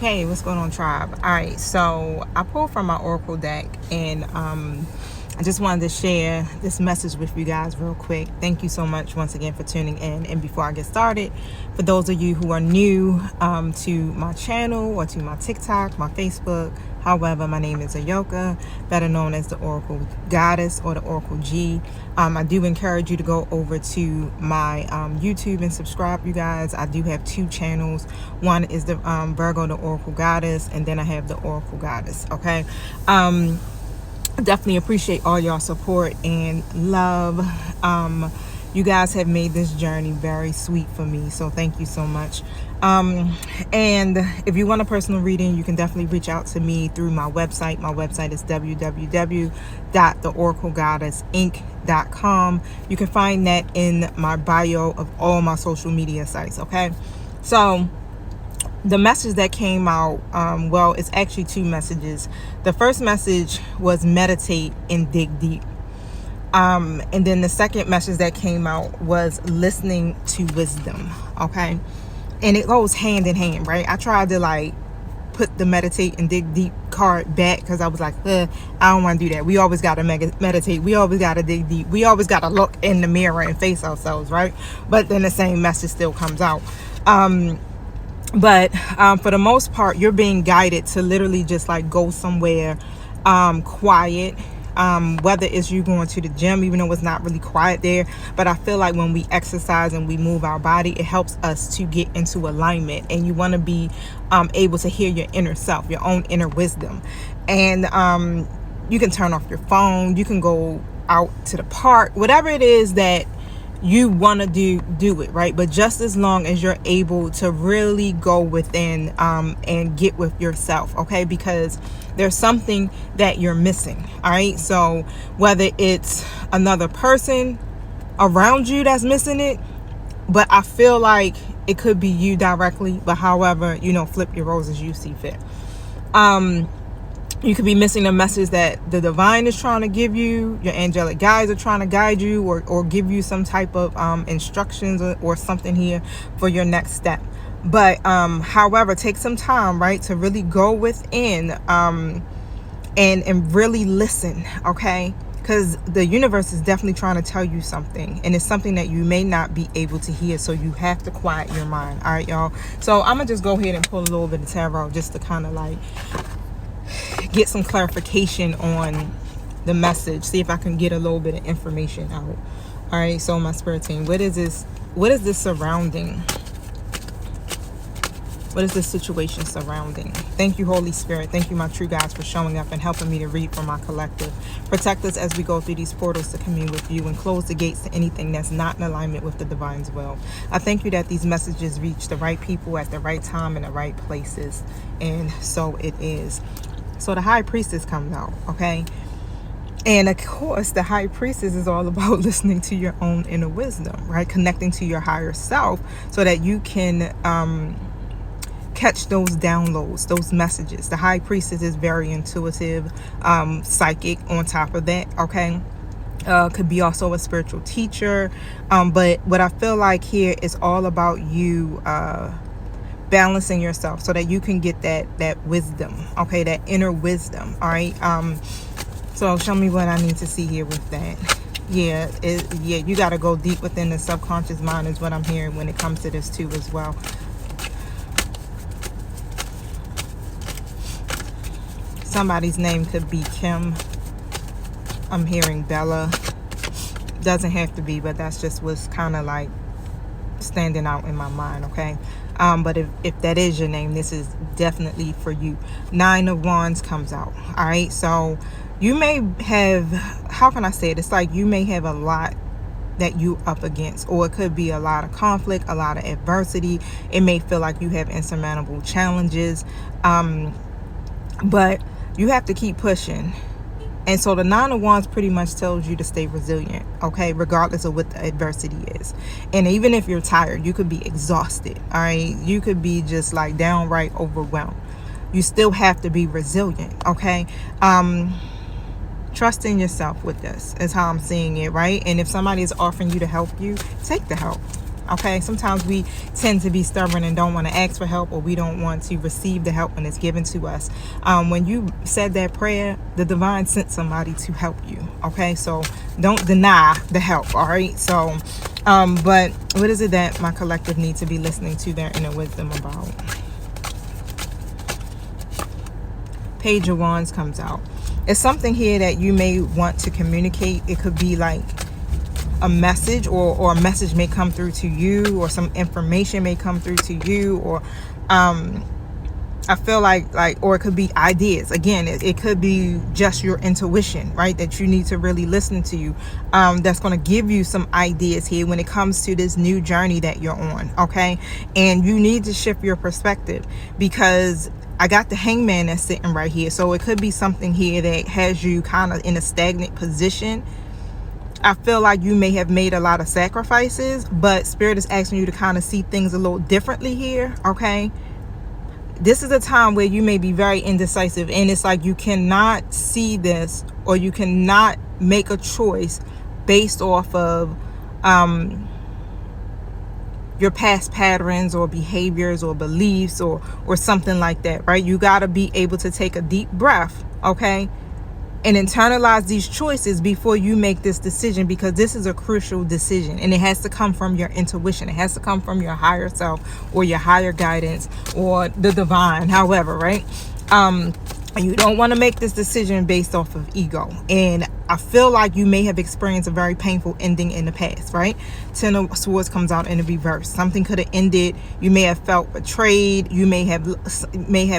Okay, what's going on, tribe? All right, so I pulled from my Oracle deck, and I just wanted to share this message with you guys real quick. Thank you so much once again for tuning in. And before I get started, for those of you who are new to my channel or to my TikTok, my Facebook, however, my name is Ayoka, better known as the Oracle Goddess or the Oracle G. I do encourage you to go over to my YouTube and subscribe, you guys. I do have two channels. One is the Virgo, the Oracle Goddess, and then I have the Oracle Goddess, okay? Definitely appreciate all y'all support and love. You guys have made this journey very sweet for me, so thank you so much. And if you want a personal reading, you can definitely reach out to me through my website. My website is www.theoraclegoddessinc.com. You can find that in my bio of all my social media sites, okay? So the message that came out, well, it's actually two messages. The first message was meditate and dig deep. And then the second message that came out was listening to wisdom, okay? And it goes hand in hand, right? I tried to put the meditate and dig deep card back because I was like, I don't want to do that. We always got to meditate. We always got to dig deep. We always got to look in the mirror and face ourselves, right? But then the same message still comes out. But for the most part, you're being guided to literally just go somewhere quiet, whether it's you going to the gym, even though it's not really quiet there. But I feel like when we exercise and we move our body, it helps us to get into alignment, and you want to be able to hear your inner self, your own inner wisdom. And you can turn off your phone, you can go out to the park, whatever it is that you want to do it, right? But just as long as you're able to really go within and get with yourself, okay? Because there's something that you're missing, all right? So whether it's another person around you that's missing it, but I feel like it could be you directly, but however, flip your roles as you see fit. You could be missing a message that the divine is trying to give you. Your angelic guides are trying to guide you or give you some type of instructions or something here for your next step. But however, take some time, right, to really go within and really listen, okay? Because the universe is definitely trying to tell you something, and it's something that you may not be able to hear, so you have to quiet your mind. All right, y'all? So I'm going to just go ahead and pull a little bit of tarot just to kind of get some clarification on the message, see if I can get a little bit of information out. All right, so my spirit team, what is this surrounding? What is this situation surrounding? Thank you, Holy Spirit. Thank you, my true guides, for showing up and helping me to read for my collective. Protect us as we go through these portals to commune with you, and close the gates to anything that's not in alignment with the divine's will. I thank you that these messages reach the right people at the right time in the right places, and so it is. So the High Priestess comes out, okay? And of course, the High Priestess is all about listening to your own inner wisdom, right? Connecting to your higher self so that you can catch those downloads, those messages. The High Priestess is very intuitive, psychic on top of that, okay? Could be also a spiritual teacher. But what I feel like here is all about you balancing yourself so that you can get that wisdom, okay? That inner wisdom, all right? So show me what I need to see here with that. Yeah, you got to go deep within the subconscious mind is what I'm hearing when it comes to this too as well. Somebody's name could be Kim. I'm hearing Bella. Doesn't have to be, but that's just what's kind of standing out in my mind, okay? But if that is your name, this is definitely for you. 9 of Wands comes out, all right? So you may have, how can I say it? It's you may have a lot that you up against, or it could be a lot of conflict, a lot of adversity. It may feel like you have insurmountable challenges, but you have to keep pushing. And so the 9 of Wands pretty much tells you to stay resilient, okay, regardless of what the adversity is. And even if you're tired, you could be exhausted, all right? You could be just downright overwhelmed. You still have to be resilient, okay? Trust in yourself with this is how I'm seeing it, right? And if somebody is offering you to help you, take the help. Okay, sometimes we tend to be stubborn and don't want to ask for help, or we don't want to receive the help when it's given to us. When you said that prayer, the divine sent somebody to help you. Okay, so don't deny the help. All right, so but what is it that my collective needs to be listening to their inner wisdom about? Page of Wands comes out. It's something here that you may want to communicate. It could be like a message, or a message may come through to you, or some information may come through to you, or I feel like or it could be ideas. Again, it could be just your intuition, right, that you need to really listen to you. That's going to give you some ideas here when it comes to this new journey that you're on. Okay, and you need to shift your perspective, because I got the Hangman that's sitting right here. So it could be something here that has you kind of in a stagnant position. I feel like you may have made a lot of sacrifices, but Spirit is asking you to kind of see things a little differently here. Okay, this is a time where you may be very indecisive, and it's like you cannot see this, or you cannot make a choice based off of your past patterns or behaviors or beliefs or something like that, right? You got to be able to take a deep breath, okay, and internalize these choices before you make this decision, because this is a crucial decision, and it has to come from your intuition. It has to come from your higher self, or your higher guidance, or the divine, however, right? And you don't want to make this decision based off of ego. And I feel like you may have experienced a very painful ending in the past, right? Ten of Swords comes out in the reverse. Something could have ended. You may have felt betrayed. You may have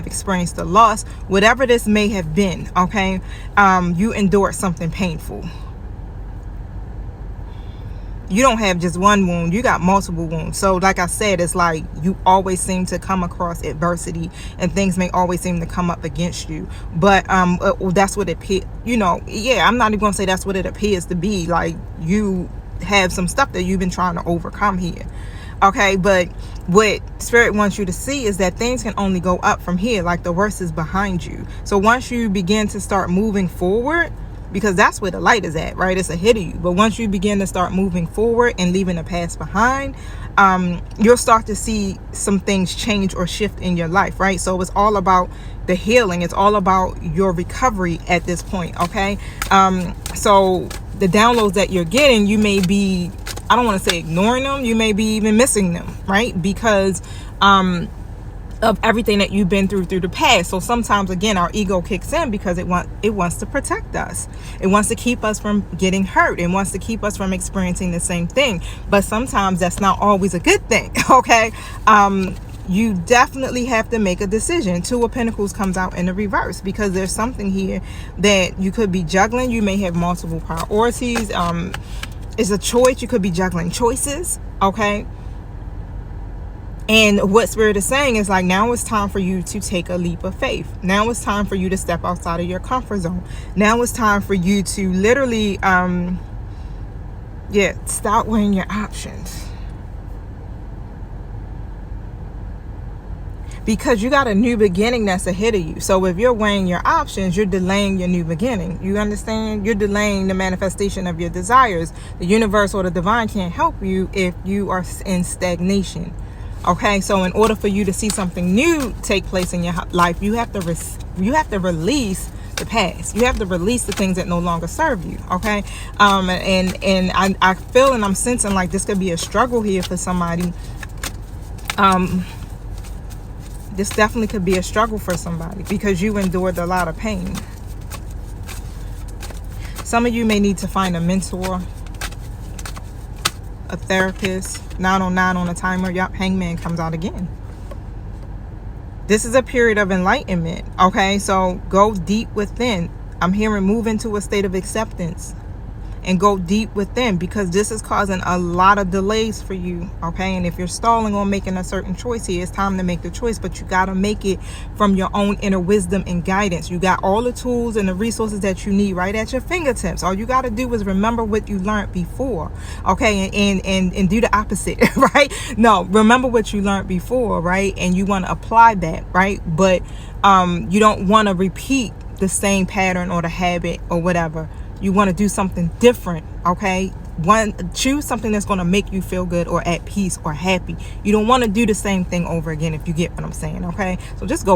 experienced a loss. Whatever this may have been, okay? You endured something painful. You don't have just one wound, you got multiple wounds. So like I said, it's like you always seem to come across adversity, and things may always seem to come up against you. But that's what it, I'm not even gonna say that's what it appears to be. Like, you have some stuff that you've been trying to overcome here. Okay, but what Spirit wants you to see is that things can only go up from here. Like, the worst is behind you. So once you begin to start moving forward, because that's where the light is at, right? It's ahead of you. But once you begin to start moving forward and leaving the past behind, you'll start to see some things change or shift in your life, right? So it's all about the healing. It's all about your recovery at this point, okay? So the downloads that you're getting, you may be, I don't want to say ignoring them, you may be even missing them, right? Because of everything that you've been through the past. So sometimes, again, our ego kicks in because it wants to protect us. It wants to keep us from getting hurt. It wants to keep us from experiencing the same thing. But sometimes that's not always a good thing, okay? You definitely have to make a decision. Two of Pentacles comes out in the reverse, because there's something here that you could be juggling. You may have multiple priorities. It's a choice. You could be juggling choices, okay? And what Spirit is saying is, like, now it's time for you to take a leap of faith. Now it's time for you to step outside of your comfort zone. Now it's time for you to literally, start weighing your options. Because you got a new beginning that's ahead of you. So if you're weighing your options, you're delaying your new beginning. You understand? You're delaying the manifestation of your desires. The universe or the divine can't help you if you are in stagnation. Okay, so in order for you to see something new take place in your life, you have to release the past. You have to release the things that no longer serve you. Okay, and I feel, and I'm sensing like this could be a struggle here for somebody. This definitely could be a struggle for somebody, because you endured a lot of pain. Some of you may need to find a mentor, a therapist. 909 on the timer. Yup, Hangman comes out again. This is a period of enlightenment. Okay, so go deep within. I'm hearing move into a state of acceptance and go deep within, because this is causing a lot of delays for you. Okay, and if you're stalling on making a certain choice here, it's time to make the choice, but you got to make it from your own inner wisdom and guidance. You got all the tools and the resources that you need right at your fingertips. All you got to do is remember what you learned before. Okay, and do the opposite. Right? No, remember what you learned before, right? And you want to apply that, right? But you don't want to repeat the same pattern or the habit or whatever. You want to do something different, okay? choose something that's going to make you feel good or at peace or happy. You don't want to do the same thing over again, if you get what I'm saying. Okay, so just go